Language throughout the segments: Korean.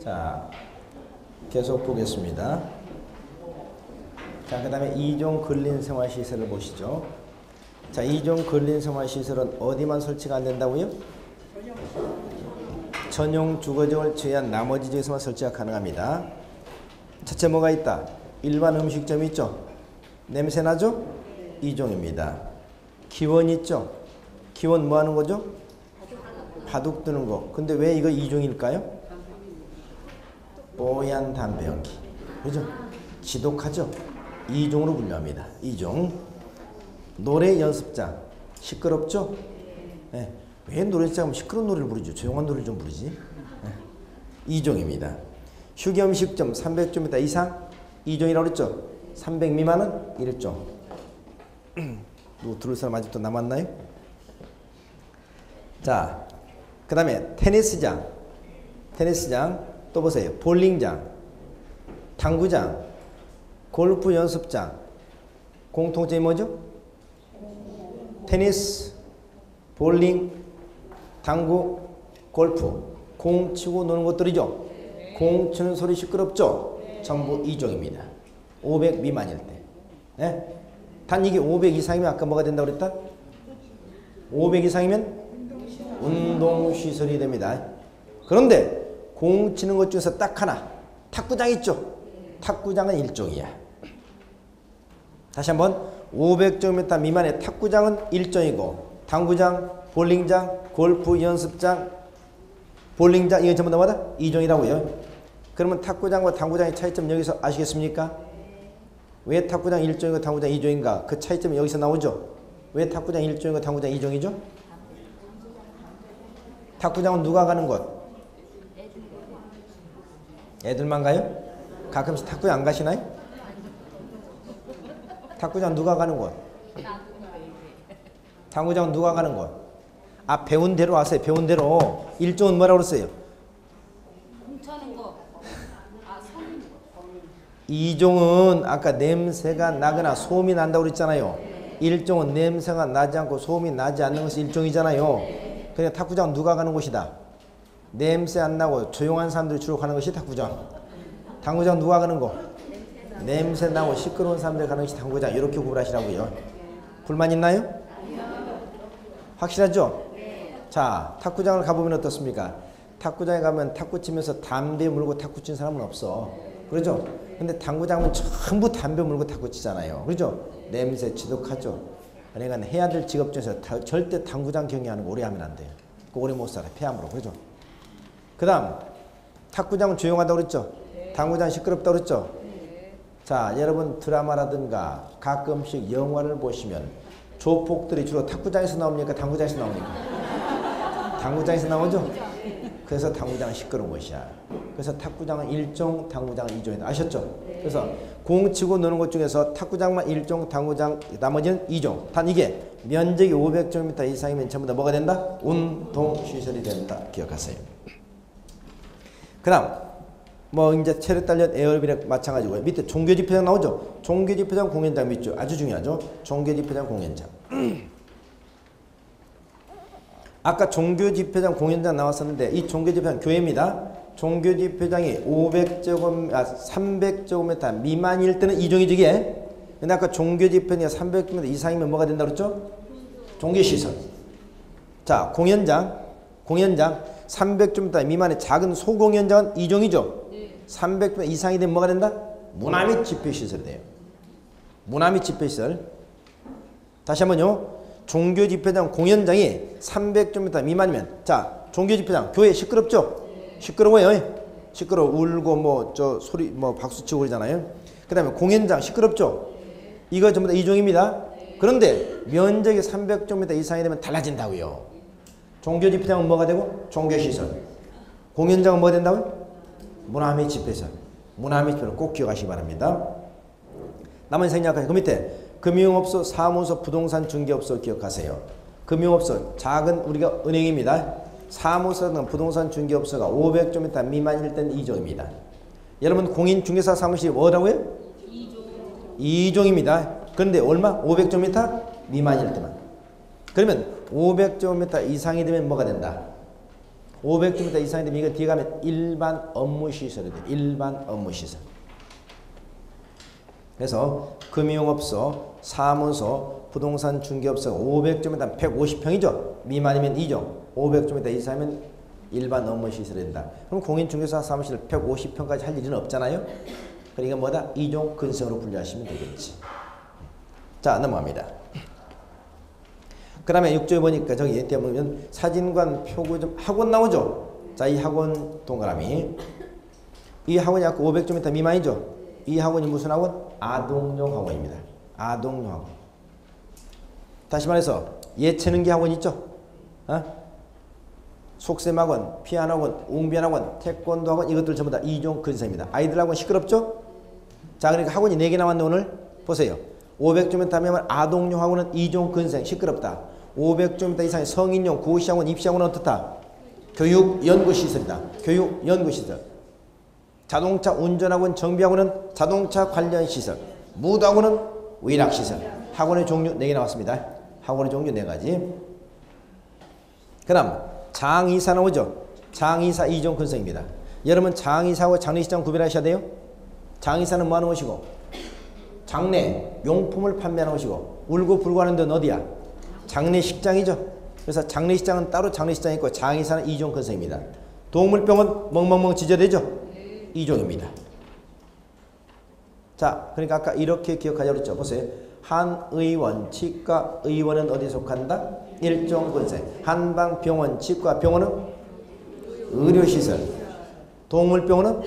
자, 계속 보겠습니다. 자, 그 다음에 2종 근린생활시설을 보시죠. 자, 2종 근린생활시설은 어디만 설치가 안 된다고요? 전용 주거지역을 제외한 나머지 지역에서만 설치가 가능합니다. 첫째 뭐가 있다? 일반 음식점이 있죠? 냄새 나죠? 2종입니다. 기원 있죠? 기원 뭐 하는 거죠? 바둑 두는 거. 근데 왜 이거 2종일까요? 뽀얀 담배 연기. 그죠? 지독하죠? 2종으로 분류합니다. 2종. 노래 연습장. 시끄럽죠? 네. 왜 노래장 하면 시끄러운 노래를 부르죠? 조용한 노래를 좀 부르지? 네. 2종입니다. 휴게음식점 300점 이상 2종이라고 그랬죠? 300 미만은 1종. 누구 들을 사람 아직도 남았나요? 자, 그 다음에 테니스장 또 보세요. 볼링장, 당구장, 골프 연습장. 공통점이 뭐죠? 테니스, 볼링, 당구, 골프. 공 치고 노는 것들이죠. 공 치는 소리 시끄럽죠? 전부 2종입니다. 500 미만일 때. 네? 단 이게 500 이상이면 아까 뭐가 된다고 그랬다? 500 이상이면 운동시설이 됩니다. 그런데 공 치는 것 중에서 딱 하나, 탁구장 있죠? 탁구장은 1종이야. 다시 한번 500제곱미터 미만의 탁구장은 1종이고 당구장, 볼링장, 골프 연습장, 볼링장 이건 전부 다 뭐다? 2종이라고요. 그러면 탁구장과 당구장의 차이점 여기서 아시겠습니까? 왜 탁구장 1종이고 당구장 2종인가? 그 차이점이 여기서 나오죠? 왜 탁구장 1종이고 당구장 2종이죠? 탁구장은 누가 가는 곳? 애들만 가요? 가끔씩 탁구장 안 가시나요? 탁구장 누가 가는 곳? 당구장은 누가 가는 곳? 아, 배운 대로 하세요. 배운 대로. 1종은 뭐라고 그랬어요? 공차는 거. 아, 손. 2종은 아까 냄새가 나거나 소음이 난다고 그랬잖아요. 1종은 냄새가 나지 않고 소음이 나지 않는 것이 1종이잖아요. 그러니까 탁구장은 누가 가는 곳이다? 냄새 안 나고 조용한 사람들이 주로 가는 것이 탁구장. 당구장 누가 가는 곳? 냄새 나고 시끄러운 사람들이 가는 것이 당구장. 이렇게 구분하시라고요. 불만 있나요? 확실하죠? 자, 탁구장을 가보면 어떻습니까? 탁구장에 가면 탁구 치면서 담배 물고 탁구 치는 사람은 없어. 그러죠? 근데 당구장은 전부 담배 물고 탁구 치잖아요. 그러죠? 냄새 지독하죠? 그러니까 해야 될 직업 중에서 절대 당구장 경영하는 거 오래 하면 안 돼요. 그거 오래 못 살아. 폐암으로. 그러죠? 그 다음 탁구장은 조용하다고 그랬죠? 당구장 시끄럽다고 그랬죠? 자, 여러분 드라마라든가 가끔씩 영화를 보시면 조폭들이 주로 탁구장에서 나옵니까? 당구장에서 나옵니까? 당구장에서 나오죠? 그래서 당구장은 시끄러운 것이야. 그래서 탁구장은 1종, 당구장은 2종이다. 아셨죠? 그래서 공 치고 노는 것 중에서 탁구장만 1종, 당구장 나머지는 2종. 단 이게 면적이 500제곱미터 이상이면 전부 다 뭐가 된다? 운동시설이 된다. 기억하세요. 그 다음 뭐 이제 체력 단련 에어비랑 마찬가지고요. 밑에 종교집회장 나오죠? 종교집회장 공연장 밑죠? 아주 중요하죠? 종교집회장 공연장. 아까 종교집회장 공연장 나왔었는데 이 종교집회장 교회입니다. 종교집회장이 300제곱미터 미만일 때는 2종이죠 이게. 근데 아까 종교집회장이 300제곱미터 이상이면 뭐가 된다고 그랬죠? 종교시설. 자, 공연장 300제곱미터 미만의 작은 소공연장은 2종이죠. 300제곱미터 이상이 되면 뭐가 된다? 문화 및 집회시설이 돼요. 문화 및 집회시설. 다시 한번요. 종교집회장 공연장이 300제곱미터 미만이면 자, 종교집회장 교회 시끄럽죠? 시끄러워요. 시끄러워. 울고 뭐 저 소리 뭐 박수 치고 그러잖아요. 그 다음에 공연장 시끄럽죠? 이거 전부 다 2종입니다. 그런데 면적이 300제곱미터 이상이 되면 달라진다고요. 종교집회장은 뭐가 되고? 종교시설. 공연장은 뭐가 된다고요? 문화 및 집회시설. 문화 및 집회를 꼭 기억하시기 바랍니다. 나머지 생략하세요. 그 밑에 금융업소, 사무소, 부동산 중개업소 기억하세요. 금융업소, 작은 우리가 은행입니다. 사무소는 부동산 중개업소가 500제곱미터 미만일 때는 2종입니다. 여러분 공인중개사 사무실이 뭐라고요? 2종입니다. 그런데 얼마? 500제곱미터 미만일 때만. 그러면 500제곱미터 이상이 되면 뭐가 된다? 500제곱미터 이상인데 이거 뒤에 가면 일반 업무시설이 돼. 일반 업무시설. 그래서 금융업소, 사무소, 부동산 중개업소 500제곱미터 150평이죠. 미만이면 2종. 500제곱미터 이상이면 일반 업무시설이 된다. 그럼 공인중개사 사무실 150평까지 할 일은 없잖아요. 그러니까 뭐다? 2종 근성으로 분류하시면 되겠지. 자, 넘어갑니다. 그 다음에 6조에 보니까 저기 보면 사진관 표구점 학원 나오죠. 자, 이 학원 동그라미. 이 학원이 아까 500제곱미터 미만이죠. 이 학원이 무슨 학원? 아동용 학원입니다. 아동용 학원. 다시 말해서 예체능계 학원 있죠. 속셈학원, 피아노학원, 웅변학원, 태권도 학원 이것들 전부 다 2종 근성입니다. 아이들 학원 시끄럽죠? 자, 그러니까 학원이 4개 나왔네 오늘. 보세요. 500제곱미터 하면 아동용 학원은 2종 근성 시끄럽다. 500제곱미터 이상의 성인용 고시학원, 입시학원은 어떻다? 교육연구시설이다. 교육연구시설. 자동차 운전학원, 정비학원은 자동차 관련 시설. 무도학원은 의락시설. 학원의 종류 4개 나왔습니다. 학원의 종류 4가지. 그 다음 장의사 나오죠. 장의사 2종 근성입니다. 여러분 장의사하고 장례식장 구별하셔야 돼요. 장의사는 뭐 하는 것이고 장례 용품을 판매하는 것이고 울고 불고 하는 데는 어디야? 장례식장이죠. 그래서 장례식장은 따로 장례식장이 있고 장의사는 2종 근성입니다. 동물병원 멍멍멍 지저대죠. 2종입니다. 자, 그러니까 아까 이렇게 기억하자고 그랬죠. 보세요. 한의원, 치과 의원은 어디에 속한다? 1종 근성. 한방병원, 치과 병원은 의료시설. 동물병원은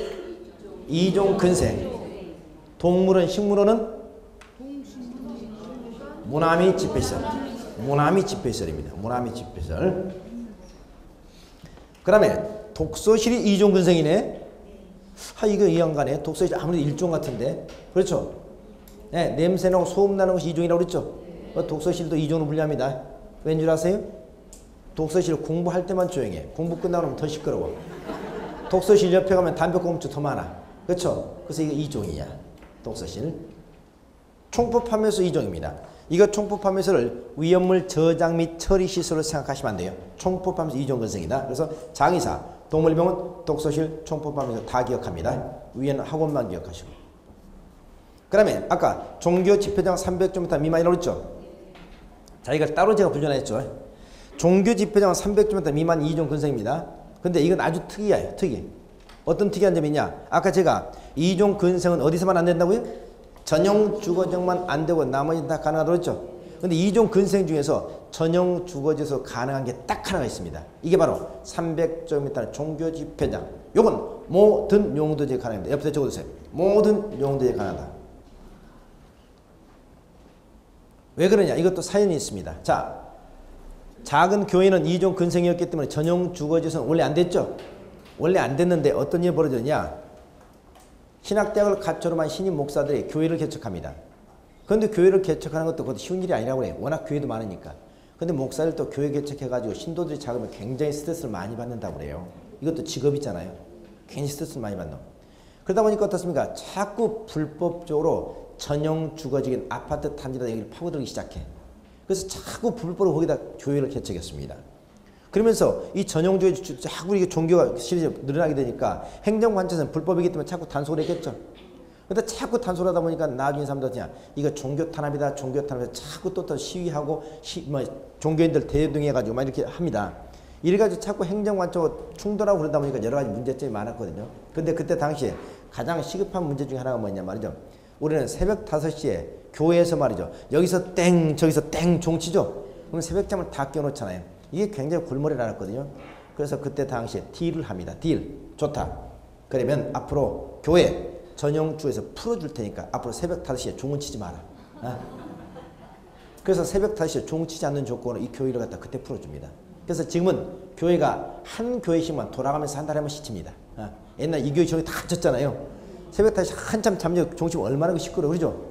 2종 근성. 동물원, 식물원은 무남이 집회시설. 무남이 집회시설입니다. 무남이 집회시설. 그 다음에 독서실이 2종 근성이네. 이거 이해안 가네. 독서실 아무래도 1종 같은데. 그렇죠? 네, 냄새나고 소음 나는 것이 2종이라고 그랬죠? 독서실도 2종으로 분류합니다. 왠 줄 아세요? 독서실 공부할 때만 조용해. 공부 끝나고 나면 더 시끄러워. 독서실 옆에 가면 담배꽁초 더 많아. 그렇죠? 그래서 이거 2종이야. 독서실. 총포판매소 2종입니다. 이거 총포판매소를 위험물 저장 및 처리 시설로 생각하시면 안 돼요. 총포판매소 2종 근성이다. 그래서 장의사, 동물병원, 독서실, 총포판매소 다 기억합니다. 위에는 학원만 기억하시고. 그 다음에 아까 종교 집회장 300제곱미터 미만이라고 했죠. 자, 이걸 따로 제가 분류했죠. 종교 집회장은 300제곱미터 미만 2종 근성입니다. 근데 이건 아주 특이해요. 특이. 어떤 특이한 점이 있냐? 아까 제가 2종 근성은 어디서만 안 된다고요? 전용 주거지만 안 되고 나머지는 다 가능하다고 했죠. 근데 2종 근성 중에서 전용 주거지에서 가능한 게 딱 하나가 있습니다. 이게 바로 300제곱미터 종교 집회장. 요건 모든 용도지에 가능합니다. 옆에 적어주세요. 모든 용도지에 가능하다. 왜 그러냐? 이것도 사연이 있습니다. 자, 작은 교회는 2종 근성이었기 때문에 전용 주거지에서는 원래 안 됐죠? 원래 안 됐는데 어떤 일이 벌어졌냐? 신학대학을 가초로 한 신임 목사들이 교회를 개척합니다. 그런데 교회를 개척하는 것도 그것도 쉬운 일이 아니라고 해요. 워낙 교회도 많으니까. 근데 목사들도 교회 개척해가지고 신도들이 작으면 굉장히 스트레스를 많이 받는다고 그래요. 이것도 직업이잖아요. 괜히 스트레스를 많이 받는. 그러다 보니까 어떻습니까? 자꾸 불법적으로 전용 주거지인 아파트 단지나 여기를 파고들기 시작해. 그래서 자꾸 불법으로 거기다 교회를 개척했습니다. 그러면서 이 전용 주거지 자꾸 이게 종교가 실제 늘어나게 되니까 행정관청에서는 불법이기 때문에 자꾸 단속을 했겠죠. 근데 자꾸 단속을 하다 보니까 나중에 사람들이 그냥 이거 종교 탄압이다, 종교 탄압이다 자꾸 또 시위하고 종교인들 대동해가지고 막 이렇게 합니다. 이래가지고 자꾸 행정관청하고 충돌하고 그러다 보니까 여러 가지 문제점이 많았거든요. 근데 그때 당시에 가장 시급한 문제 중에 하나가 뭐냐 말이죠. 우리는 새벽 5시에 교회에서 말이죠. 여기서 땡 저기서 땡 종치죠. 그럼 새벽잠을 다 깨워놓잖아요. 이게 굉장히 골머리 나왔거든요. 그래서 그때 당시에 딜을 합니다. 딜. 좋다. 그러면 앞으로 교회 전용주에서 풀어줄 테니까 앞으로 새벽 5시에 종은 치지 마라. 그래서 새벽 5시에 종 치지 않는 조건으로 이 교회를 갖다 그때 풀어줍니다. 그래서 지금은 교회가 한 교회씩만 돌아가면서 한 달에 한 번씩 칩니다. 옛날 이 교회 종이 다 쳤잖아요. 새벽 5시 한참 잠재 종치면 얼마나 시끄러워 그러죠.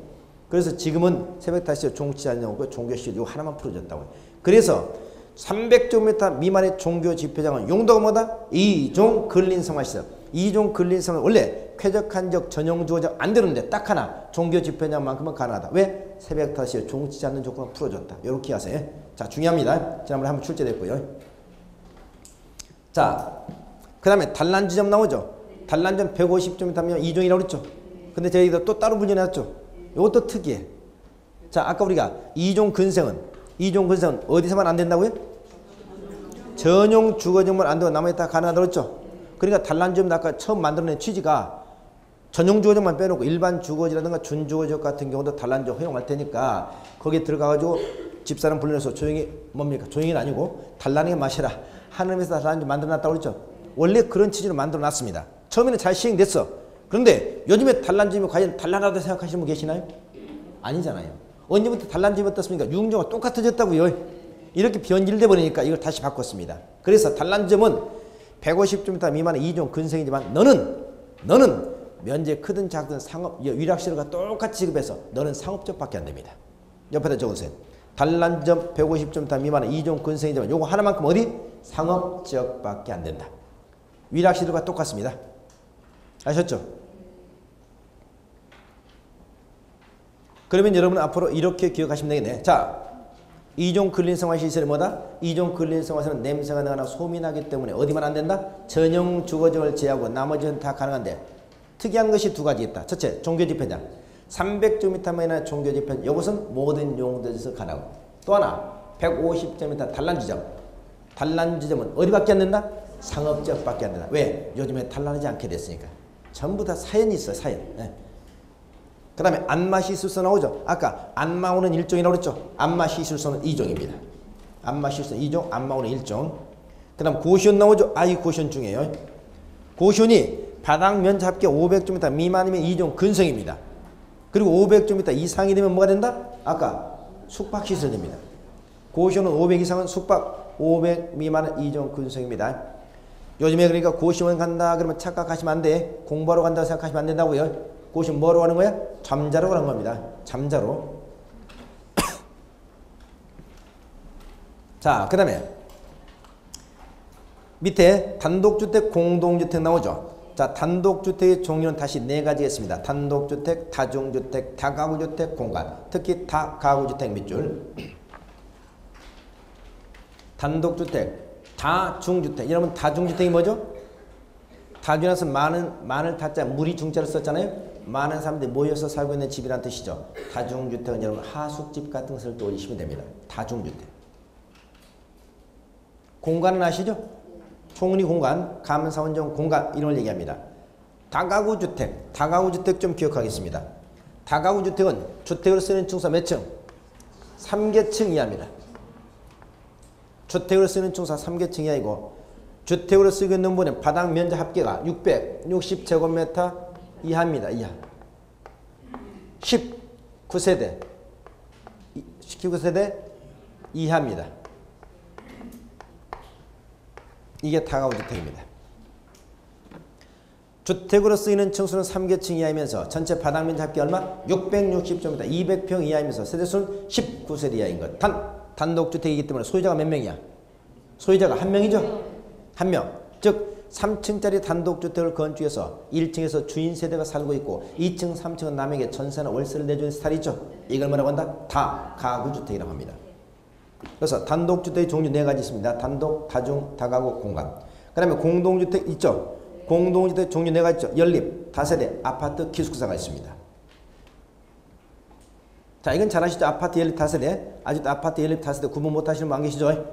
그래서 지금은 새벽 5시에 종치지 않냐고 종교실 이거 하나만 풀어줬다고. 그래서 300제곱미터 미만의 종교 집회장은 용도가 뭐다? 2종 근린생활시설. 2종 근린생활 원래 쾌적한적 전용주거장 안 되는데 딱 하나 종교 집회장만큼은 가능하다. 왜? 새벽 5시에 종치지 않는 조건을 풀어줬다. 이렇게 하세요. 자, 중요합니다. 지난번에 한번 출제됐고요. 자, 그 다음에 단란지점 나오죠. 단란점 150점 하면 2종이라고 그랬죠. 근데 저희가 또 따로 분류해놨죠. 이것도 특이해. 자, 아까 우리가 2종 근생은 어디서만 안 된다고요? 전용 주거적만 안 되고 나머지 다 가능하다고 그랬죠. 그러니까 단란지점도 아까 처음 만들어낸 취지가 전용 주거적만 빼놓고 일반 주거지라든가 준주거적 같은 경우도 단란지점 허용할 테니까 거기에 들어가가지고 집사람 불러내서 조용히 뭡니까? 조용히는 아니고 단란하게 마셔라. 하늘에서 단란지점 만들어놨다고 그랬죠. 원래 그런 취지로 만들어놨습니다. 처음에는 잘 시행됐어. 그런데 요즘에 단란지점이 과연 단란하다고 생각하시는 분 계시나요? 아니잖아요. 언제부터 단란지점이 어떻습니까? 유흥주가 똑같아졌다고요. 이렇게 변질돼 버리니까 이걸 다시 바꿨습니다. 그래서 단란점은 150m 미만의 2종 근생이지만 너는 면적 크든 작든 상업 위락시설과 똑같이 지급해서 너는 상업적밖에 안 됩니다. 옆에다 적으세요. 단란점 150m 미만의 2종 근생이지만 요거 하나만큼 어디? 상업지역밖에 안 된다. 위락시설과 똑같습니다. 아셨죠? 그러면 여러분 앞으로 이렇게 기억하시면 되겠네. 자, 2종 근린생활시설이 뭐다? 2종 근린생활시설은 냄새가 나거나 소음이 나기 때문에 어디만 안 된다? 전용 주거지역을 제외하고 나머지는 다 가능한데 특이한 것이 두 가지 있다. 첫째, 종교집회장. 300제곱미터 이하의 종교집회. 이것은 모든 용도에서 가능하고 또 하나 150제곱미터 단란지점. 단란지점은 어디밖에 안 된다? 상업지역밖에 안 된다. 왜? 요즘에 단란하지 않게 됐으니까. 전부 다 사연이 있어요. 사연. 네. 그 다음에 안마시술소 나오죠. 아까 안마오는 1종이라고 그랬죠. 안마시술소는 2종입니다. 안마시술소는 2종, 안마오는 1종. 그 다음 고시원 나오죠. 이 고시원 중에요. 고시원이 바닥 면적 합계 500제곱미터 미만이면 2종 근성입니다. 그리고 500제곱미터 이상이 되면 뭐가 된다? 아까 숙박시설 됩니다. 고시원은 500 이상은 숙박, 500 미만은 2종 근성입니다. 요즘에 그러니까 고시원 간다 그러면 착각하시면 안 돼. 공부하러 간다고 생각하시면 안 된다고요. 고시원 뭐로 가는 거야? 잠자러 가는 겁니다. 잠자러. 자, 그 다음에 밑에 단독주택, 공동주택 나오죠. 자, 단독주택의 종류는 다시 네 가지가 있습니다. 단독주택, 다중주택, 다가구주택, 공간. 특히 다가구주택 밑줄. 단독주택, 다중주택. 여러분 다중주택이 뭐죠? 다중에서 많을 다자 무리 중자를 썼잖아요. 많은 사람들이 모여서 살고 있는 집이라는 뜻이죠. 다중주택은 여러분 하숙집 같은 것을 떠올리시면 됩니다. 다중주택. 공간은 아시죠? 총리 공간, 감사원정 공간 이런 걸 얘기합니다. 다가구주택, 다가구주택 좀 기억하겠습니다. 다가구주택은 주택으로 쓰는 층수가 몇 층? 3계층 이하입니다. 주택으로 쓰는 층수가 3계층 이하이고 주택으로 쓰고 있는 분은 바닥 면적 합계가 660제곱미터 이하입니다. 이하. 19세대 19세대 이하입니다. 이게 다가구주택입니다. 주택으로 쓰이는 층수는 3계층 이하이면서 전체 바닥 면적 합계 얼마? 660제곱미터 200평 이하이면서 세대수는 19세대 이하인 것. 단독주택이기 때문에 소유자가 몇 명이야? 소유자가 한 명이죠? 한 명. 즉 3층짜리 단독주택을 건축해서 1층에서 주인 세대가 살고 있고 2층, 3층은 남에게 전세나 월세를 내주는 스타일이 있죠. 이걸 뭐라고 한다? 다가구주택이라고 합니다. 그래서 단독주택의 종류 네 가지 있습니다. 단독, 다중, 다가구, 공간. 그 다음에 공동주택 있죠. 공동주택 종류 네 가지 있죠. 연립, 다세대, 아파트, 기숙사가 있습니다. 자, 이건 잘 아시죠? 아파트, 연립, 다세대. 아직도 아파트, 연립, 다세대 구분 못 하시는 분 안 계시죠?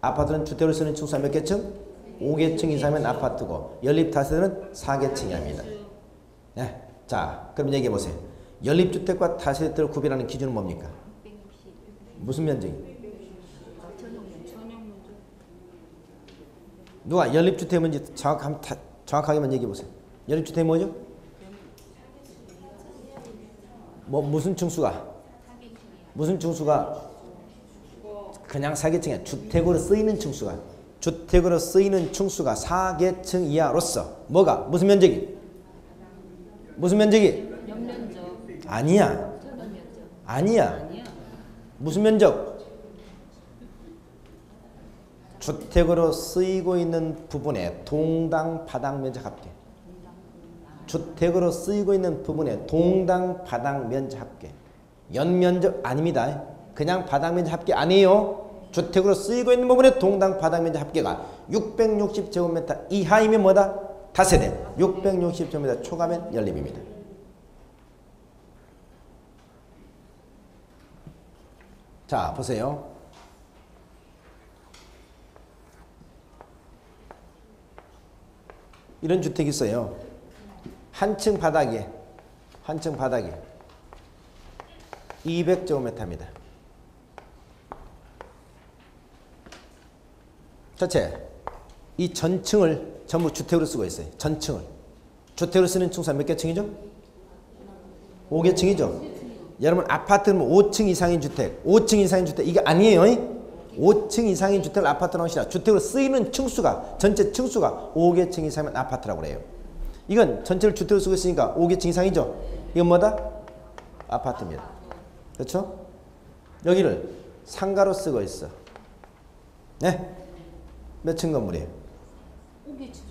아파트는 주택으로 쓰는 층수가 몇 개층? 5계층 이상이면 아파트고 연립 다세대는 4계층이 합니다. 네. 자, 그럼 얘기해 보세요. 연립주택과 다세대를 구별하는 기준은 뭡니까? 무슨 면적이? 누가 연립주택이 뭔지 정확하게만 얘기해 보세요. 연립주택이 뭐죠? 무슨 층수가? 무슨 층수가? 그냥 4계층이야. 주택으로 쓰이는 층수가. 주택으로 쓰이는 층수가 4계층 이하로서 뭐가? 무슨 면적이? 무슨 면적이? 연면적. 아니야. 아니야. 무슨 면적? 주택으로 쓰이고 있는 부분에 동당 바닥 면적 합계. 주택으로 쓰이고 있는 부분에 동당 바닥 면적 합계. 연면적 아닙니다. 그냥 바닥 면적 합계 아니에요. 주택으로 쓰이고 있는 부분의 동당 바닥 면적 합계가 660제곱미터 이하이면 뭐다? 다세대. 660제곱미터 초과면 연립입니다. 자, 보세요. 이런 주택이 있어요. 한 층 바닥에 200제곱미터입니다. 전체 이 전층을 전부 주택으로 쓰고 있어요. 전층을 주택으로 쓰는 층수가 몇 개 층이죠? 5개 층이죠. 여러분 아파트는 5층 이상인 주택, 5층 이상인 주택 이게 아니에요. 5층 이상인 주택을 아파트라고 하시라. 주택으로 쓰이는 층수가 전체 층수가 5개 층 이상이면 아파트라고 그래요. 이건 전체를 주택으로 쓰고 있으니까 5개 층 이상이죠. 이건 뭐다? 아파트입니다. 그렇죠? 여기를 상가로 쓰고 있어. 네? 몇 층 건물이에요? 5개 층.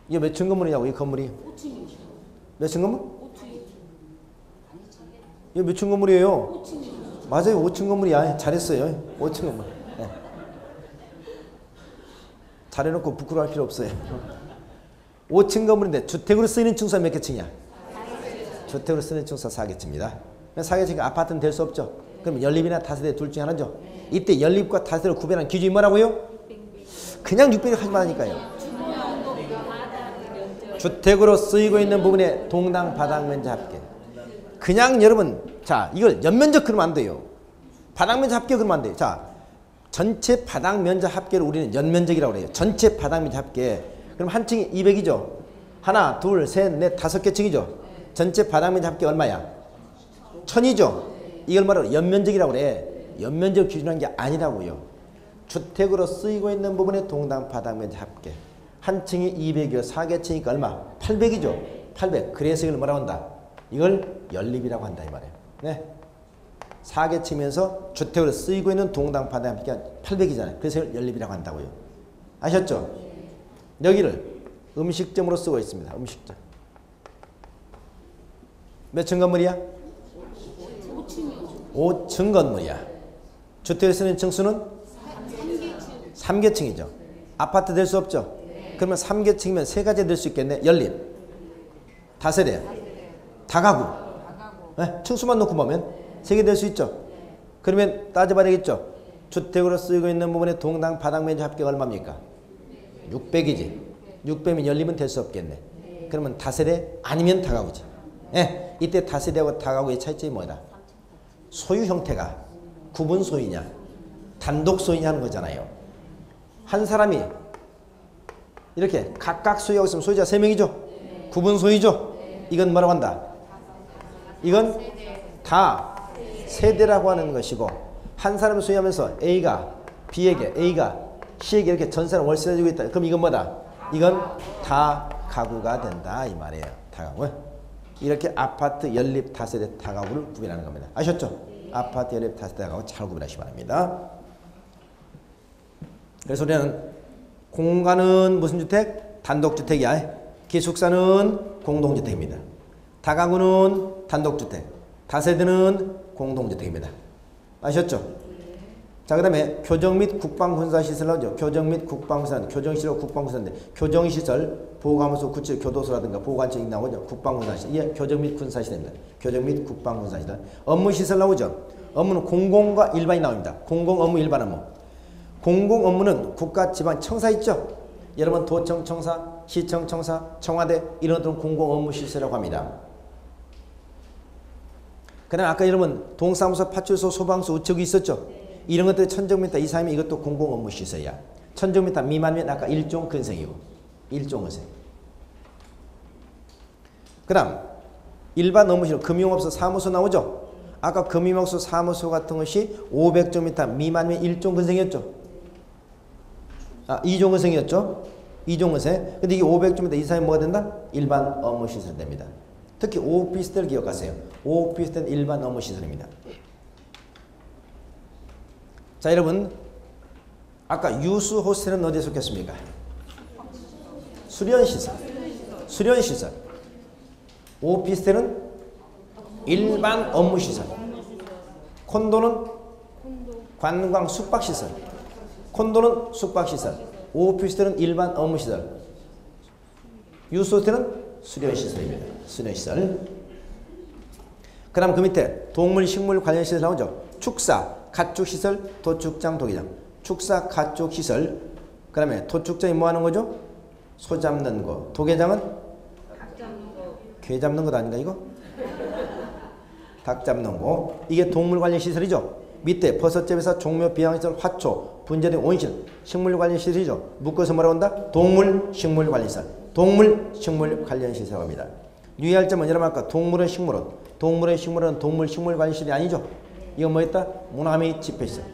이게 몇 층 건물이냐고 이 건물이? 5층이요. 몇 층 건물? 5층. 이게 몇 층 건물이에요? 5층이요. 맞아요. 5층 건물이야. 잘했어요. 5층 건물. 네. 잘해놓고 부끄러워할 필요 없어요. 5층 건물인데 주택으로 쓰이는 층수가 몇 개 층이야? 주택으로 쓰는 층수가 4개 층입니다. 4개 층이 아파트는 될 수 없죠. 그럼 연립이나 다세대 둘 중에 하나죠. 이때 연립과 다세대를 구별하는 기준이 뭐라고요? 그냥 600을 하지 말라니까요. 주택으로 쓰이고 있는 부분의 동당 바닥 면적 합계. 그냥 여러분 자 이걸 연면적 그러면 안 돼요. 바닥 면적 합계 그러면 안 돼요. 자 전체 바닥 면적 합계를 우리는 연면적이라고 그래요. 전체 바닥 면적 합계. 그럼 한 층이 200이죠. 하나, 둘, 셋, 넷, 5개 층이죠. 전체 바닥 면적 합계 얼마야? 1000이죠. 이걸 말하고 연면적이라고 그래. 연면적 기준한 게 아니라고요. 주택으로 쓰이고 있는 부분의 동당 바닥 면적 합계. 한 층이 200이요. 4개 층이니까 얼마? 800이죠. 800. 그래서 이걸 뭐라고 한다? 이걸 연립이라고 한다 이 말이에요. 네. 4개 층이면서 주택으로 쓰이고 있는 동당 바닥 합계가 800이잖아요. 그래서 이걸 연립이라고 한다고요. 아셨죠? 여기를 음식점으로 쓰고 있습니다. 음식점. 몇 층 건물이야? 5층이요. 5층 건물이야. 주택을 쓰는 층수는? 3개 층이죠. 아파트 될 수 없죠. 그러면 3개 층이면 3가지 될 수 있겠네. 연립, 다세대, 다가구. 네? 층수만 놓고 보면 3개 될 수 있죠. 그러면 따져봐야 되겠죠. 주택으로 쓰이고 있는 부분의 동당 바닥 면적 합계가 얼마입니까? 600이지. 600이면 연립은 될 수 없겠네. 그러면 다세대 아니면 다가구지. 예, 이때 다세대하고 다가구의 차이점이 뭐다? 소유 형태가 구분 소유냐 단독 소유냐 하는 거잖아요. 한 사람이 이렇게 각각 소유하고 있으면 소유자 3명이죠. 구분 소유죠. 이건 뭐라고 한다? 이건 다 세대라고 하는 것이고 한 사람을 소유하면서 A가 B에게 A가 C에게 이렇게 전세를 월세를 주고 있다. 그럼 이건 뭐다? 이건 다 가구가 된다 이 말이에요. 다가구. 이렇게 아파트 연립 다세대 다가구를 구별하는 겁니다. 아셨죠? 아파트 연립 다세대 다가구 잘 구별하시기 바랍니다. 그래서 우리는 공간은 무슨 주택? 단독주택이야. 기숙사는 공동주택입니다. 다가구는 단독주택, 다세대는 공동주택입니다. 아셨죠? 자, 그 다음에 교정 및 국방군사시설 나오죠. 교정 및 국방군사, 교정시설, 국방군사인데 교정시설, 보호감소, 구치, 교도소라든가 보호관청이 나오죠. 국방군사시설, 이게 교정 및 군사시설입니다. 교정 및 국방군사시설. 업무시설 나오죠. 업무는 공공과 일반이 나옵니다. 공공 업무, 일반 업무. 공공 업무는 국가, 지방, 청사 있죠. 여러분 도청, 청사, 시청, 청사, 청와대 이런 것들은 공공 업무 시설이라고 합니다. 그 다음에 아까 여러분 동사무소, 파출소, 소방서, 우체국이 있었죠. 이런 것들 1000제곱미터 이상이면 이것도 공공 업무 시설이야. 1000제곱미터 미만이면 아까 일종 근생이고 일종 근생. 그 다음 일반 업무시설 금융업소, 사무소 나오죠. 아까 금융업소, 사무소 같은 것이 500제곱미터 미만이면 일종 근생이었죠. 아, 이종 근생이었죠. 이종 근생. 근데 이게 500제곱미터 이상이면 뭐가 된다? 일반 업무 시설 됩니다. 특히 오피스텔 기억하세요. 오피스텔은 일반 업무 시설입니다. 자, 여러분 아까 유수 호스텔은 어디에 속했습니까? 수련시설. 수련시설. 오피스텔은 일반 업무시설. 콘도는 관광 숙박시설. 콘도는 숙박시설, 오피스텔은 일반 업무시설, 유소호텔은 수련시설입니다. 수련시설. 그 다음 그 밑에 동물, 식물 관련 시설 나오죠. 축사, 가축시설, 도축장, 도기장. 축사, 가축시설. 그 다음에 도축장이 뭐 하는 거죠? 소 잡는 거. 도개장은? 개 잡는 것 아닌가 이거? 닭 잡는 거. 이게 동물 관련 시설이죠. 밑에 버섯잡에서 종묘, 비양시설, 화초, 분재등 온실, 식물 관련 시설이죠. 묶어서 뭐라고 한다? 동물, 식물 관련 시설. 동물, 식물 관련 시설입니다. 유의할 점은 여러분 아까 동물의 식물원, 동물의 식물원은 동물, 식물 관련 시설이 아니죠. 이건 뭐였다? 무나미 집회시설.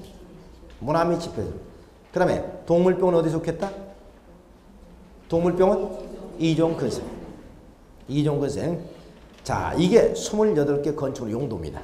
무나미 집회시설. 그 다음에 동물병은 어디 속했다? 동물병은 이종근생. 이종근생. 자, 이게 28개 건축물 용도입니다.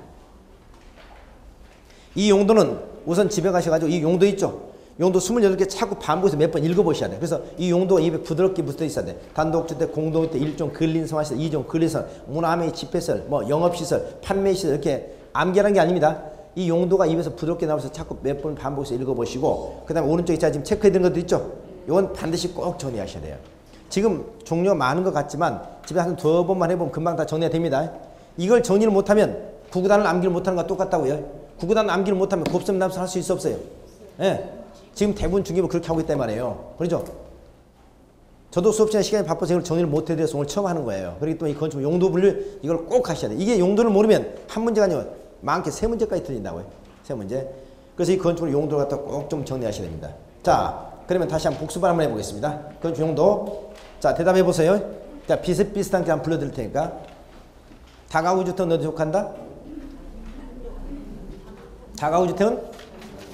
이 용도는 우선 집에 가셔가지고 이 용도 있죠? 용도 28개 자꾸 반복해서 몇 번 읽어보셔야 돼. 그래서 이 용도가 입에 부드럽게 붙어 있어야 돼. 단독주택, 공동주택, 일종 근린생활시설, 이종 근린생활, 문화미 집회시설, 뭐 영업시설, 판매시설 이렇게 암기하는 게 아닙니다. 이 용도가 입에서 부드럽게 나와서 자꾸 몇 번 반복해서 읽어보시고 그 다음에 오른쪽에 제가 지금 체크해드린 것도 있죠? 이건 반드시 꼭 정리하셔야 돼요. 지금 종류가 많은 것 같지만 집에 한 2번만 해보면 금방 다 정리가 됩니다. 이걸 정리를 못하면 구구단을 암기를 못하는 거와 똑같다고요. 구구단을 암기를 못하면 곱셈 남수 할 수 있어 없어요? 예. 지금 대부분 중개부 그렇게 하고 있단 말이에요. 그렇죠? 저도 수업 시간에 시간이 바빠서 이걸 정리를 못해드려서 오늘 처음 하는 거예요. 그렇기 때문에 이 건축 용도 분류 이걸 꼭 하셔야 돼요. 이게 용도를 모르면 한 문제가 아니고 많게 3문제까지 틀린다고요. 3문제. 그래서 이 건축 용도를 갖다 꼭 좀 정리하셔야 됩니다. 자, 그러면 다시 한번 복습을 한번 해보겠습니다. 건축 용도. 자, 대답해 보세요. 자, 비슷비슷한 게 한번 불러드릴 테니까. 다가구 주택은 어디 속한다? 다가구 주택은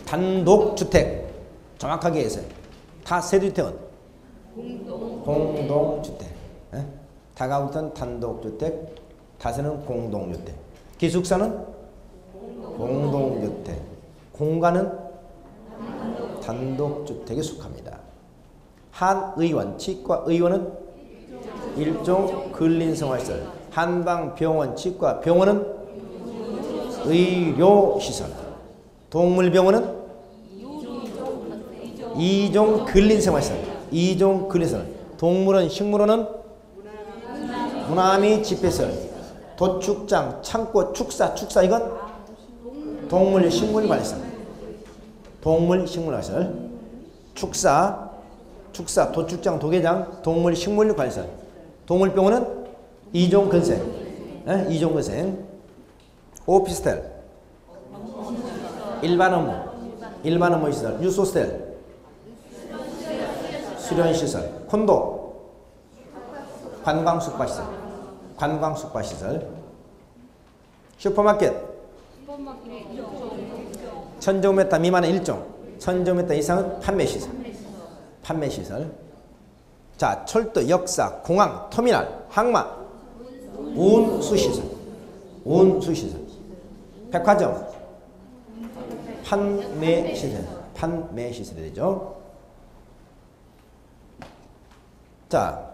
단독주택. 정확하게 해서요. 다세대주택은 공동주택. 예? 다가구 주택은 단독주택, 다세는 공동주택. 기숙사는 공동주택. 공간은 단독주택에 속합니다. 한의원, 치과의원은 일종 근린생활시설. 한방병원, 치과병원은 의료시설. 동물병원은 이종 근린생활시설. 이종 근린생활. 동물원, 식물원은 무나미 집회시설. 도축장, 창고, 축사. 축사 이건 동물, 식물 관리시설. 동물, 식물 관리시설. 축사, 도축장, 도개장, 동물, 식물 관리시설. 동물병원은 이종 근생. 네? 이종 근생. 오피스텔. 일반 업무 시설. 유소스텔. 수련시설. 콘도. 관광숙박시설. 슈퍼마켓. 1000제곱미터 미만의 일종. 1000제곱미터 이상은 판매시설. 자, 철도, 역사, 공항, 터미널, 항만, 운수시설. 백화점, 판매시설이 되죠. 자,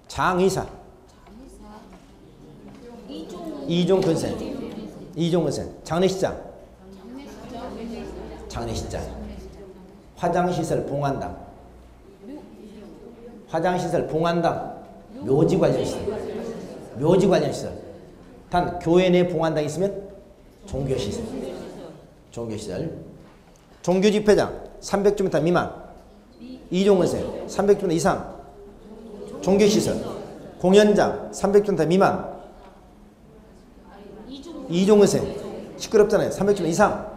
장의사. 이종 근생. 장례식장. 화장시설, 봉안당. 묘지 관련시설. 단 교회 내 봉안당 있으면 종교시설. 종교집회장 300주미터 미만. 이종근생 300주미터 이상. 종교시설. 공연장 300주미터 미만. 이종근생 시끄럽잖아요. 300주미터 이상.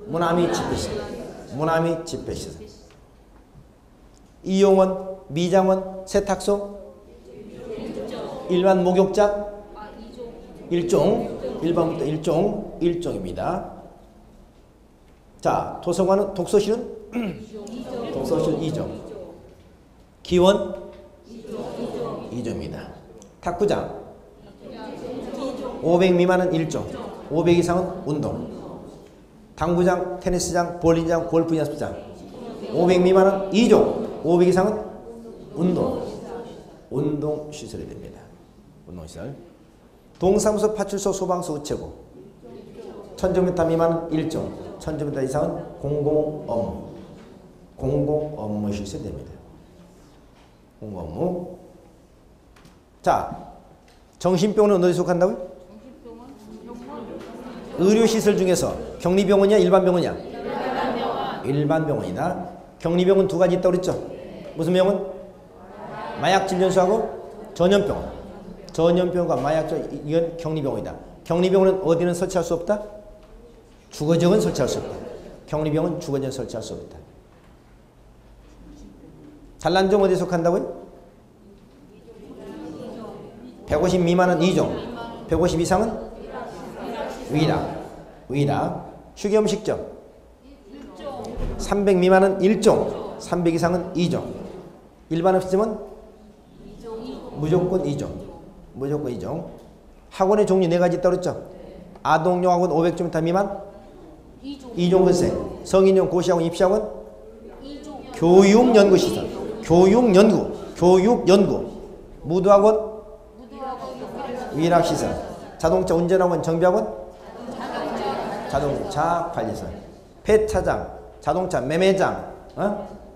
무나미 집회시설. 이용원, 미장원, 세탁소, 일반 목욕장, 일반부터 일종입니다. 자, 도서관은 독서실은 독서실 2종. 기원 2종입니다. 탁구장 500 미만은 1종, 500 이상은 운동. 당구장, 테니스장, 볼링장, 골프 연습장 500 미만은 2종, 500 이상은 운동시설이 됩니다. 운동시설. 동사무소, 파출소, 소방서, 우체국 1000제곱미터 미만은 1종, 1000제곱미터 이상은 공공업무. 공공 업무 시설이 됩니다. 공공 업무. 자, 정신병원은 어디 속한다고요? 의료시설 중에서 격리병원이야, 일반병원이야? 일반병원이다. 격리병원 두 가지 있다고 그랬죠? 무슨 병원? 마약진료소하고 전염병원. 전염병원과 마약진, 이건 격리병원이다. 격리병원은 어디는 설치할 수 없다? 주거지역은 설치할 수 없다. 격리병원 주거지역은 설치할 수 없다. 잘난종 어디에 속한다고요? 150 미만은 2종, 150 이상은 위락. 휴게음식점 300 미만은 1종, 300 이상은 2종. 일반 음식점은 무조건 2종. 무조건 2종. 학원의 종류 4가지 있다고 그랬죠? 아동용 학원 500점 미만 2종 근생. 성인용 고시학원 입시학원 교육연구시설. 교육연구. 무도학원 위락시설. 자동차 운전학원 정비학원 자동차 관리설. 폐차장 자동차 매매장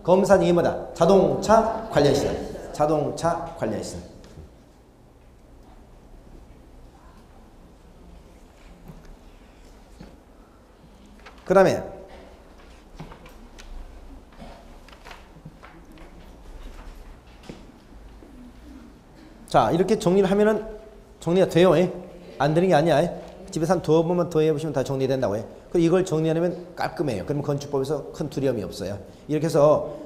검사장 이게 뭐다? 자동차 관련시설. 자동차 관련시설. 그 다음에 자 이렇게 정리를 하면은 정리가 돼요. 안 되는 게 아니야. 집에서 한 2번만 더 해보시면 다 정리된다고 해. 그리고 이걸 정리하려면 깔끔해요. 그러면 건축법에서 큰 두려움이 없어요. 이렇게 해서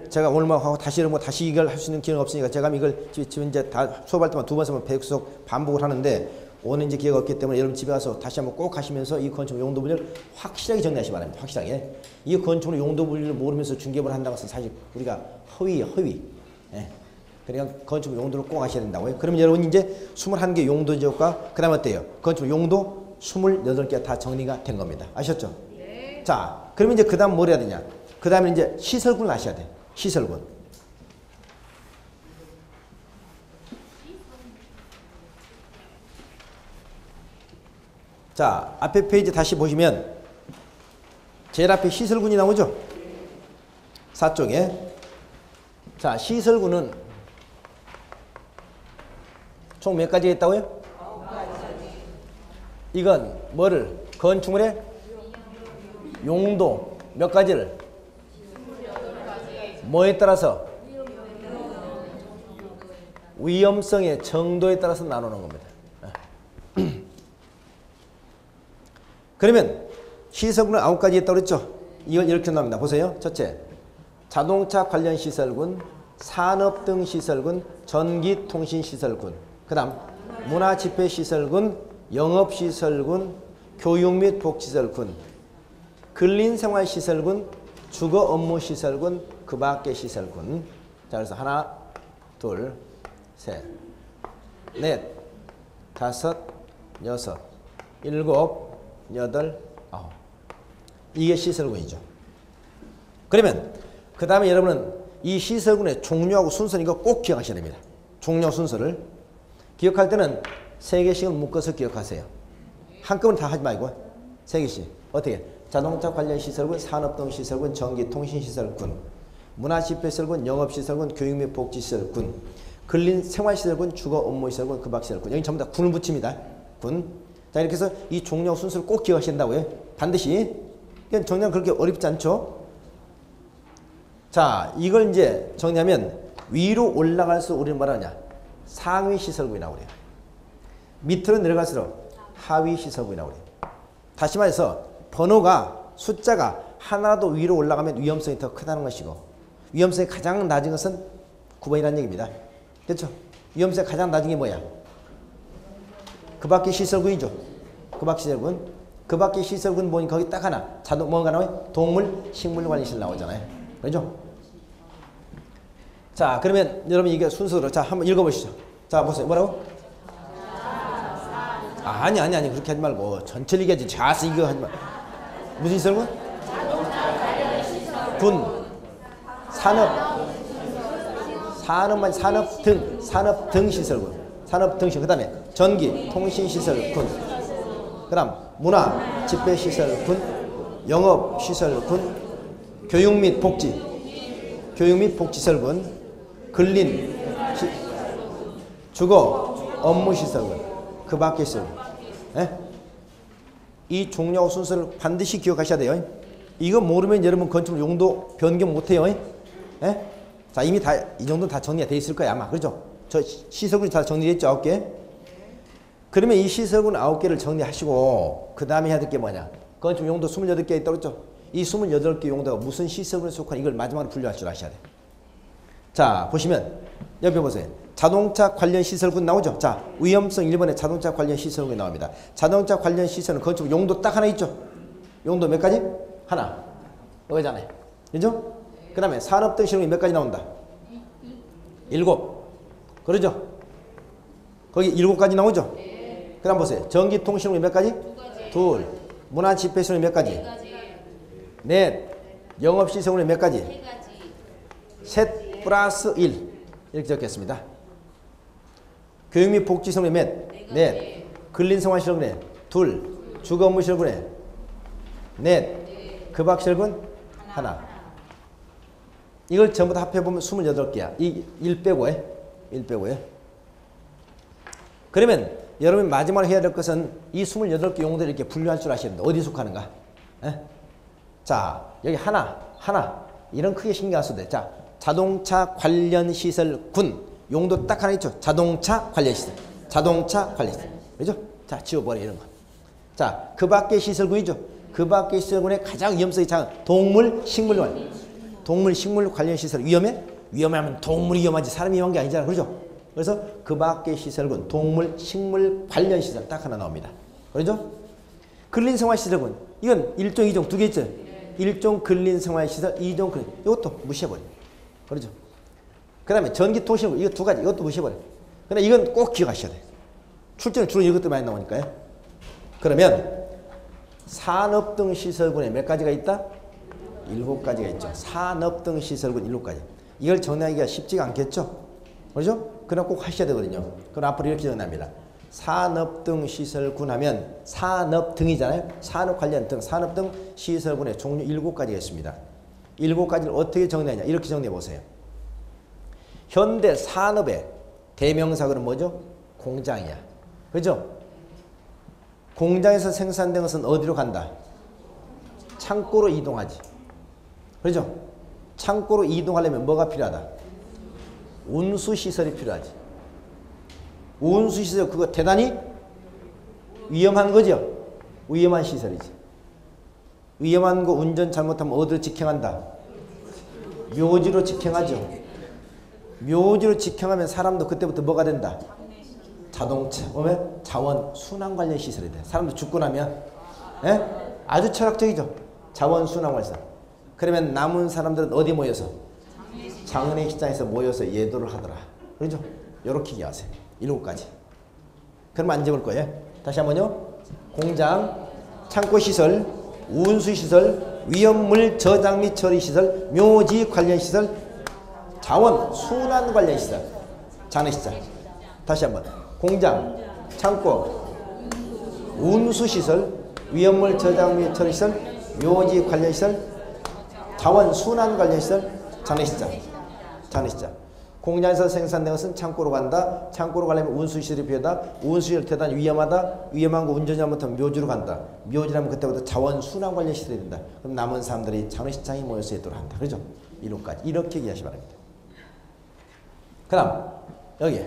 제가 오늘만 하고 다시 이런 거 다시 이걸 할 수 있는 기회가 없으니까 제가 이걸 집에 이제 다 수업할 때만 2번, 3번 계속 반복을 하는데 오늘 이제 기회가 없기 때문에 여러분 집에 가서 다시 한번 꼭 하시면서 이 건축 용도 분야를 확실하게 정리하시기 바랍니다. 확실하게. 이 건축의 용도 분야를 모르면서 중개를 한다고 해서 사실 우리가 허위예요. 허위. 예. 그러니까 건축 용도를 꼭 아셔야 된다고요. 그러면 여러분 이제 21개 용도 지역과 그 다음에 어때요? 건축 용도 28개 다 정리가 된 겁니다. 아셨죠? 네. 자, 그러면 이제 그 다음 뭘 해야 되냐? 그 다음에 이제 시설군을 아셔야 돼. 시설군. 자, 앞에 페이지 다시 보시면 제일 앞에 시설군이 나오죠? 4쪽에. 자, 시설군은 총 몇 가지 있다고요? 9가지. 이건 뭐를? 건축물의 용도 몇 가지를? 28가지. 뭐에 따라서? 위험성의 정도에 따라서 나누는 겁니다. 그러면 시설군은 9가지 있다고 그랬죠? 이걸 이렇게 나옵니다. 보세요. 첫째, 자동차 관련 시설군, 산업 등 시설군, 전기 통신 시설군. 그 다음 문화집회시설군, 영업시설군, 교육 및 복지시설군, 근린생활시설군, 주거업무시설군, 그 밖의 시설군. 자, 그래서 하나, 둘, 셋, 넷, 다섯, 여섯, 일곱, 여덟, 아홉. 이게 시설군이죠. 그러면 그 다음에 여러분은 이 시설군의 종류하고 순서는 이거 꼭 기억하셔야 됩니다. 종류 순서를. 기억할 때는 3개씩은 묶어서 기억하세요. 한꺼번에 다 하지 말고 3개씩. 어떻게? 자동차 관련 시설군, 산업 등 시설군, 전기 통신 시설군, 문화집회시설군, 영업시설군, 교육 및 복지시설군, 근린생활시설군, 주거업무시설군, 그 밖 시설군. 여기 전부 다 군을 붙입니다. 군. 자, 이렇게 해서 이 종류 순서를 꼭 기억하셔야 된다고요. 반드시. 정리하면 그렇게 어렵지 않죠? 자, 이걸 이제 정리하면 위로 올라갈수록 우리는 뭐라 하냐? 상위 시설군이라고 그래요. 밑으로 내려갈수록 하위 시설군이라고 그래요. 다시 말해서 번호가 숫자가 하나라도 위로 올라가면 위험성이 더 크다는 것이고 위험성이 가장 낮은 것은 9번이라는 얘기입니다. 그렇죠? 위험성이 가장 낮은 게 뭐야? 그 밖의 시설군이죠. 그 밖의 시설군. 그 밖의 시설군 보니 거기 딱 하나. 뭔가 나와요? 동물, 식물관리실 나오잖아요. 그렇죠? 자, 그러면 여러분 이게 순서로 자 한번 읽어보시죠. 자, 보세요. 뭐라고? 아니 그렇게 하지 말고 전체를 얘기하지. 자세 이거 하지 말. 무슨 시설군? 군, 산업 등 시설군. 산업 등 시설. 그다음에 전기, 통신 시설군. 그다음 문화, 집회 시설군, 영업 시설군, 교육 및 복지. 교육 및 복지시설군. 근린 주거 업무시설군. 그 밖의 시설군. 예? 이 종류하고 순서를 반드시 기억하셔야 돼요. 이거 모르면 여러분 건축물 용도 변경 못해요. 예? 자, 이미 다 이 정도 다 정리가 돼 있을 거야 아마. 그죠? 저 시설군이 다 정리됐죠? 9개. 그러면 이 시설군 9개를 정리하시고 그 다음에 해야 될 게 뭐냐? 건축물 용도 28개 있다고 했죠? 이 28개 용도가 무슨 시설군에 속한 이걸 마지막으로 분류할 줄 아셔야 돼. 자, 보시면 옆에 보세요. 자동차 관련 시설군 나오죠? 자, 위험성 1번에 자동차 관련 시설군이 나옵니다. 자동차 관련 시설은 건축물 용도 딱 하나 있죠? 용도 몇 가지? 하나. 이거잖아요. 그죠? 그 다음에 산업 등 시설군이 몇 가지 나온다? 7. 그러죠? 거기 7가지 나오죠? 그 다음 보세요. 전기통신군이 몇 가지? 2. 문화집회시설군이 몇 가지? 4. 영업시설군이 몇 가지? 셋 플러스 1. 이렇게 적겠습니다. 교육 및 복지시설군이 몇? 4. 근린생활시설군이 2. 주거업무시설군이 4. 급학시설군 하나. 이걸 전부 다 합해보면 28개야. 이 1 빼고에. 1 빼고에. 그러면 여러분 마지막으로 해야 될 것은 이 28개 용도를 이렇게 분류할 줄 아셔야 됩니다. 어디 속하는가? 에? 자, 여기 하나. 이런 크게 신경 안 써도 돼. 자, 자동차 관련 시설군. 용도 딱 하나 있죠? 자동차 관련 시설. 자동차 관련 시설. 그죠? 자, 지워버려, 이런 거. 자, 그 밖의 시설군이죠? 그 밖의 시설군의 가장 위험성이 작은 동물, 식물 관련. 동물, 식물 관련 시설. 위험해? 위험하면 동물이 위험하지 사람이 위험한 게 아니잖아. 그렇죠? 그래서 그 밖의 시설군, 동물, 식물 관련 시설 딱 하나 나옵니다. 그렇죠? 근린생활시설군. 이건 1종, 2종 두 개 있죠? 1종 근린생활시설, 2종 근린. 이것도 무시해버려. 그렇죠? 그 다음에 전기통신군. 이거 2가지. 이것도 무시해버려. 근데 이건 꼭 기억하셔야 돼. 출제는 주로 이것도 많이 나오니까요. 그러면 산업 등 시설군에 몇 가지가 있다? 7가지가 있죠. 산업 등 시설군 7가지. 이걸 정리하기가 쉽지가 않겠죠? 그렇죠? 그럼 꼭 하셔야 되거든요. 그럼 앞으로 이렇게 정리합니다. 산업 등 시설군 하면 산업 등이잖아요. 산업 관련 등, 산업 등 시설군의 종류 7가지가 있습니다. 7가지를 어떻게 정리하냐? 이렇게 정리해 보세요. 현대 산업의 대명사는 뭐죠? 공장이야. 그죠? 공장에서 생산된 것은 어디로 간다? 창고로 이동하지. 그죠? 창고로 이동하려면 뭐가 필요하다? 운수시설이 필요하지. 운수시설 그거 대단히 위험한 거죠? 위험한 시설이지. 위험한 거 운전 잘못하면 어디로 직행한다? 묘지로 직행하죠. 묘지로 직행하면 사람도 그때부터 뭐가 된다? 자동차, 오면 자원 순환 관련 시설이 돼. 사람도 죽고 나면 예? 아주 철학적이죠. 자원 순환 관련 시설. 그러면 남은 사람들은 어디 모여서? 장례식장에서 모여서 예도를 하더라. 그렇죠? 요렇게 이해하세요. 7가지. 그럼 안 적을 거예요. 다시 한번요. 공장, 창고시설, 운수시설, 위험물 저장 및 처리시설, 묘지 관련시설, 자원 순환 관련시설, 장례식장. 다시 한번. 공장, 창고, 운수시설, 위험물 저장 및 처리시설, 묘지 관련시설, 자원 순환 관련시설, 장례식장. 장례식장. 공장에서 생산된 것은 창고로 간다. 창고로 가려면 운수시설이 필요하다. 운수시설 대단히 위험하다. 위험한 거 운전이 잘못하면 묘지로 간다. 묘지라면 그때부터 자원 순환 관련 시설이 된다. 그럼 남은 사람들이 장례식장에 모여서 예도를 한다. 그렇죠? 이론까지 이렇게 이해하시기 바랍니다. 그 다음 여기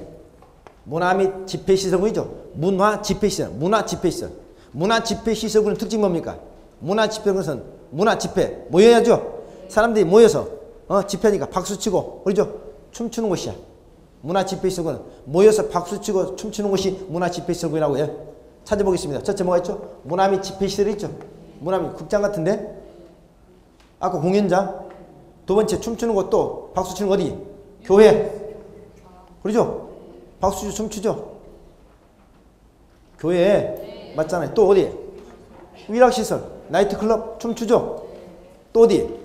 문화 및 집회시설군이죠. 문화 집회시설. 문화 집회시설. 문화 집회시설군의 특징이 뭡니까? 문화 집회는 문화 집회. 모여야죠. 사람들이 모여서 집회니까 박수치고 그렇죠? 춤추는 곳이야. 문화 집회시설군은 모여서 박수치고 춤추는 곳이 문화 집회시설군이라고 해요. 찾아보겠습니다. 첫째 뭐가 있죠? 문화 및 집회시설이 있죠. 문화 및 극장 같은데 아까 공연장. 두 번째 춤추는 곳 또 박수치는 거 어디? 교회. 그렇죠? 박수치고 춤추죠. 교회 맞잖아요. 또 어디? 위락시설 나이트클럽 춤추죠. 또 어디?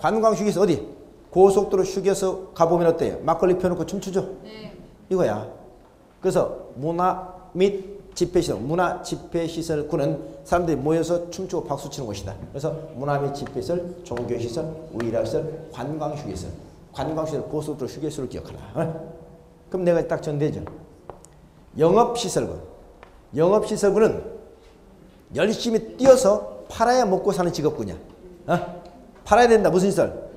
관광휴게소 어디? 고속도로 휴게소 가보면 어때요? 막걸리 펴놓고 춤추죠? 네. 이거야. 그래서 문화 및 집회시설, 문화 집회시설구는 사람들이 모여서 춤추고 박수치는 곳이다. 그래서 문화 및 집회시설, 종교시설, 의학시설, 관광휴게시설. 관광시설 고속도로 휴게소를 기억하라. 어? 그럼 내가 딱 전되죠. 영업시설군. 영업시설군은 열심히 뛰어서 팔아야 먹고 사는 직업군이야. 어? 팔아야 된다. 무슨 시설?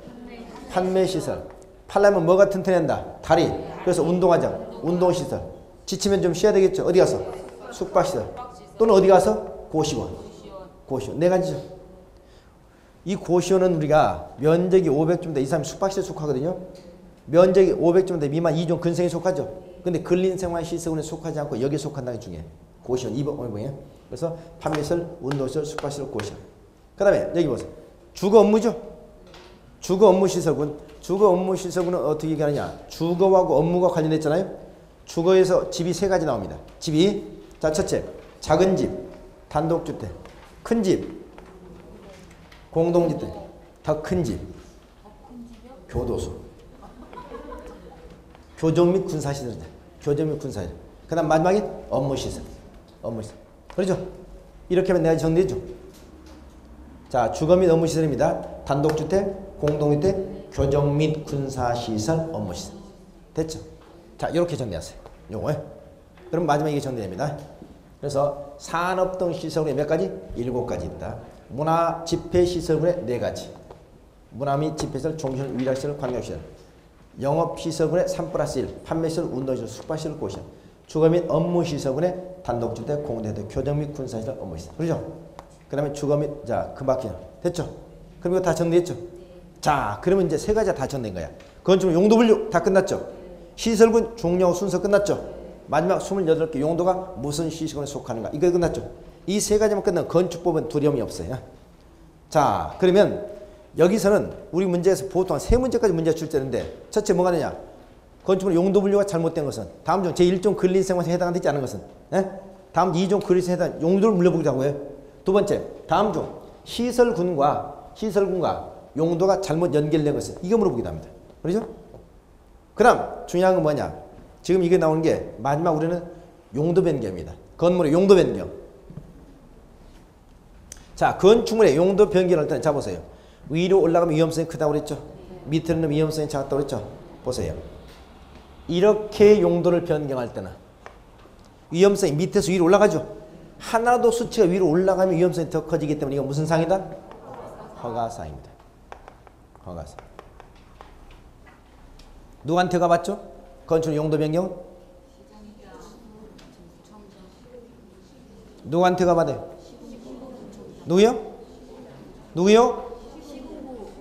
판매시설. 팔려면 뭐가 튼튼한다? 다리. 그래서 운동하자. 운동시설. 지치면 좀 쉬어야 되겠죠. 어디 가서? 숙박시설. 또는 어디 가서? 고시원. 고시원. 네 가지죠. 이 고시원은 우리가 면적이 500좀 돼 이상이 숙박시설에 속하거든요. 면적이 500좀 돼 미만 2종 근생에 속하죠. 근데 근린생활시설에 속하지 않고 여기에 속한다는 게 중요해. 고시원 2번이에요. 그래서 판매시설, 운동시설, 숙박시설, 고시원. 그 다음에 여기 보세요. 주거 업무죠. 주거 업무시설군. 주거 업무시설군은 어떻게 얘기하느냐. 주거하고 업무가 관련됐잖아요. 주거에서 집이 세 가지 나옵니다. 집이 자 첫째 작은 집, 단독주택, 큰 집, 공동주택, 더 큰 집, 교도소, 교정 및 군사시설이다. 교정 및 군사시설. 그 다음 마지막에 업무시설. 업무시설. 그렇죠? 이렇게 하면 내가 정리해줘. 자, 주거 및 업무시설입니다. 단독주택, 공동주택, 교정 및 군사시설, 업무시설. 됐죠? 자, 이렇게 정리하세요. 요거요. 그럼 마지막에 이게 정리됩니다. 그래서 산업 등 시설군에 몇 가지? 7가지 있다. 문화 집회시설군에 4가지. 문화 및 집회시설, 종시설, 위락시설, 관광시설. 영업시설군에 3+1. 판매시설, 운동시설, 숙박시설, 고시설. 주거 및 업무시설군에 단독주택, 공동주택, 교정 및 군사시설, 업무시설. 그렇죠? 그 다음에 주거 및, 자, 금박기능. 됐죠? 그럼 이거 다 정리했죠? 자, 그러면 이제 3가지가 다 정리된 거야. 건축 용도 분류 다 끝났죠? 시설군 종료하고 순서 끝났죠? 마지막 28개 용도가 무슨 시설군에 속하는가. 이거 끝났죠? 이 3가지만 끝나면 건축법은 두려움이 없어요. 자, 그러면 여기서는 우리 문제에서 보통 3문제까지 문제가 출제되는데 첫째 뭐가 되냐? 건축물 용도 분류가 잘못된 것은 다음 중 제1종 근린생활에 해당되지 않은 것은 다음 2종 근린생활에 해당 용도를 물려보기도 해요. 두 번째, 다음 중 시설군과 용도가 잘못 연결된 것은 이거 물어보기도 합니다. 그렇죠? 그 다음 중요한 건 뭐냐? 지금 이게 나오는 게 마지막 우리는 용도 변경입니다. 건물의 용도 변경. 자, 건축물의 용도 변경을 일단 잡으세요. 위로 올라가면 위험성이 크다고 그랬죠? 밑으로는 위험성이 작다고 그랬죠? 보세요. 이렇게 용도를 변경할 때는 위험성이 밑에서 위로 올라가죠? 하나도 수치가 위로 올라가면 위험성이 더 커지기 때문에 이건 무슨 상이다? 허가사입니다. 허가사. 누구한테 가봤죠? 건축 용도 변경? 누구한테 가봐요? 누구요? 누구요?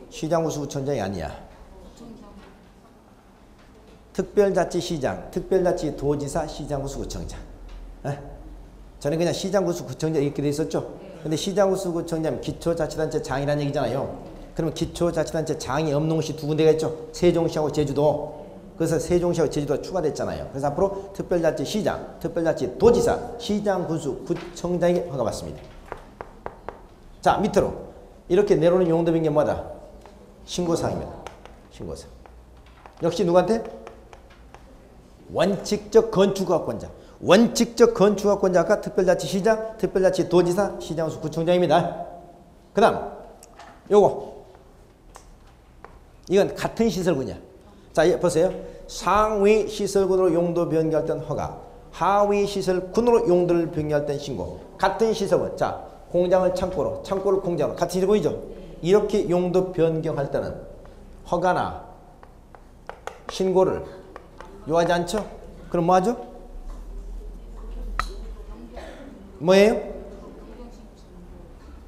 시장구수구청장이 아니야. 특별자치시장, 특별자치도지사, 시장구수구청장. 저는 그냥 시장구수구청장 이렇게 돼 있었죠. 근데 시장구수구청장은 기초자치단체 장이라는 얘기잖아요. 그러면 기초자치단체 장이 없는 곳이 2군데가 있죠. 세종시하고 제주도. 그래서 세종시하고 제주도가 추가됐잖아요. 그래서 앞으로 특별자치시장, 특별자치도지사, 시장구수구청장에게 허가받습니다. 자, 밑으로 이렇게 내려오는 용도 변경 뭐다? 신고사항입니다. 신고사항. 역시 누구한테? 원칙적 건축가권자. 원칙적 건축가권자가 특별자치시장, 특별자치도지사, 시장구수구청장입니다. 그 다음 요거 이건 같은 시설군이야. 자, 보세요. 상위 시설군으로 용도 변경할 때는 허가, 하위 시설군으로 용도를 변경할 때는 신고. 같은 시설군. 자, 공장을 창고로, 창고를 공장으로. 같은 시설군이죠. 이렇게 용도 변경할 때는 허가나 신고를 요하지 않죠? 그럼 뭐 하죠? 뭐예요?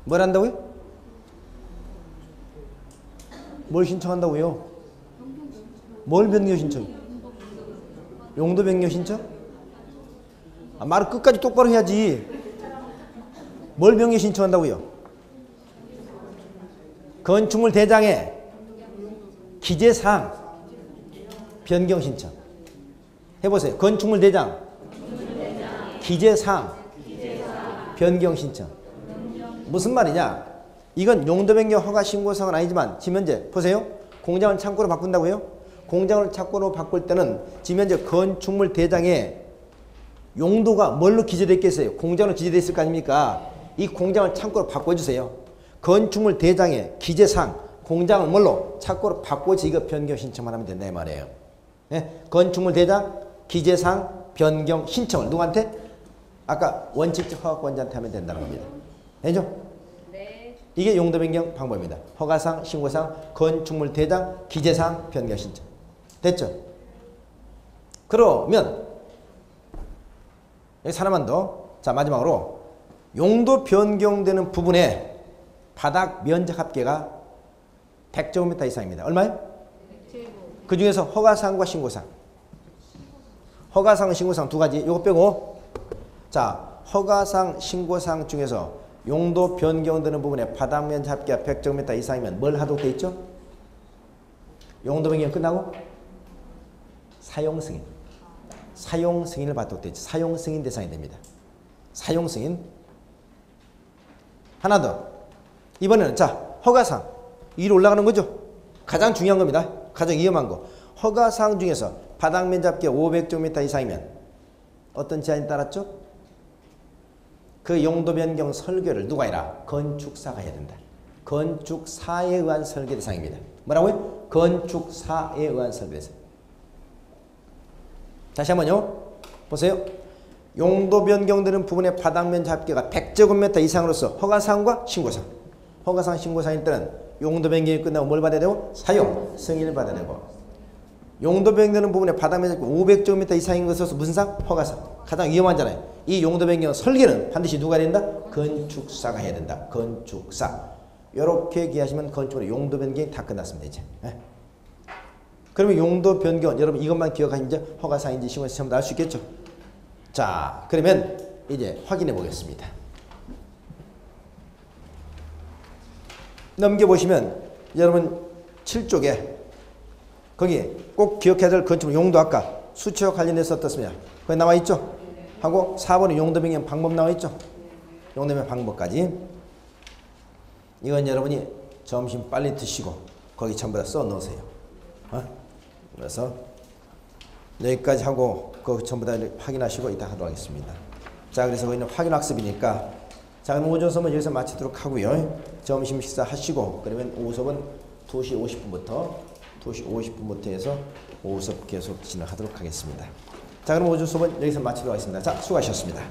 뭘 한다고요? 뭘 신청한다고요? 뭘 변경 신청? 용도 변경 신청? 아, 말을 끝까지 똑바로 해야지. 뭘 변경 신청한다고요? 건축물 대장에 기재사항 변경 신청 해보세요. 건축물 대장 기재사항 변경 신청. 무슨 말이냐? 이건 용도 변경 허가 신고사항은 아니지만 지금 현재 보세요. 공장을 창고로 바꾼다고요? 공장을 창고로 바꿀 때는 지금 현재 건축물 대장에 용도가 뭘로 기재되어 있겠어요? 공장으로 기재되어 있을 거 아닙니까? 이 공장을 창고로 바꿔주세요. 건축물 대장의 기재상 공장을 뭘로? 창고로 바꿔서 이거 변경 신청만 하면 된다 이 말이에요. 예? 건축물 대장 기재상 변경 신청을 누구한테? 아까 원칙적 허가권자한테 하면 된다는 겁니다. 되죠? 네. 이게 용도 변경 방법입니다. 허가상, 신고상, 건축물 대장, 기재상, 변경 신청. 됐죠? 그러면 여기 하나만 더. 자, 마지막으로 용도 변경되는 부분에 바닥 면적 합계가 100제곱미터 이상입니다. 얼마요? 그 중에서 허가상과 신고상. 허가상, 신고상 두 가지. 요거 빼고. 자, 허가상, 신고상 중에서 용도 변경되는 부분에 바닥 면적 합계가 100제곱미터 이상이면 뭘 하도록 돼 있죠? 용도 변경 끝나고 사용 승인. 사용 승인을 받도록 돼 있죠. 사용 승인 대상이 됩니다. 사용 승인. 하나 더. 이번에는 자, 허가상. 위로 올라가는 거죠. 가장 중요한 겁니다. 가장 위험한 거. 허가상 중에서 바닥 면적 합계 500제곱미터 이상이면 어떤 제한이 따랐죠? 그 용도 변경 설계를 누가 해라? 건축사가 해야 된다. 건축사에 의한 설계 대상입니다. 뭐라고요? 건축사에 의한 설계 대상. 다시 한번요. 보세요. 용도 변경되는 부분의 바닥 면적 합계가 100제곱미터 이상으로서 허가상과 신고상. 허가상, 신고상일 때는 용도 변경이 끝나고 뭘 받아야 되고? 사용 승인을 받아야 되고. 용도 변경되는 부분의 바닥 면적 500제곱미터 이상인 것으로서 무슨 상? 허가상. 가장 위험하잖아요. 이 용도 변경 설계는 반드시 누가 해야 된다? 건축사가 해야 된다. 건축사. 이렇게 얘기하시면 건축물의 용도 변경이 다 끝났습니다. 이제. 네. 그러면 용도 변경 여러분 이것만 기억하시면 이제 허가상인지 신고상인지 전부 다 알 수 있겠죠. 자, 그러면 이제 확인해 보겠습니다. 넘겨보시면 여러분 7쪽에 거기 꼭 기억해야 될 건축물 용도 아까 수치와 관련해서 어떻습니까? 거기 나와 있죠? 하고 4번에 용도 변경 방법 나와 있죠? 용도 변경 방법까지. 이건 여러분이 점심 빨리 드시고 거기 전부 다 써 넣으세요. 그래서 여기까지 하고 그거 전부 다 확인하시고 이따 하도록 하겠습니다. 자, 그래서 거기는 확인 학습이니까 자, 그럼 오전 수업은 여기서 마치도록 하고요. 점심 식사 하시고 그러면 오후 수업은 2시 50분부터 해서 오후 수업 계속 진행하도록 하겠습니다. 자, 그럼 오전 수업은 여기서 마치도록 하겠습니다. 자, 수고하셨습니다.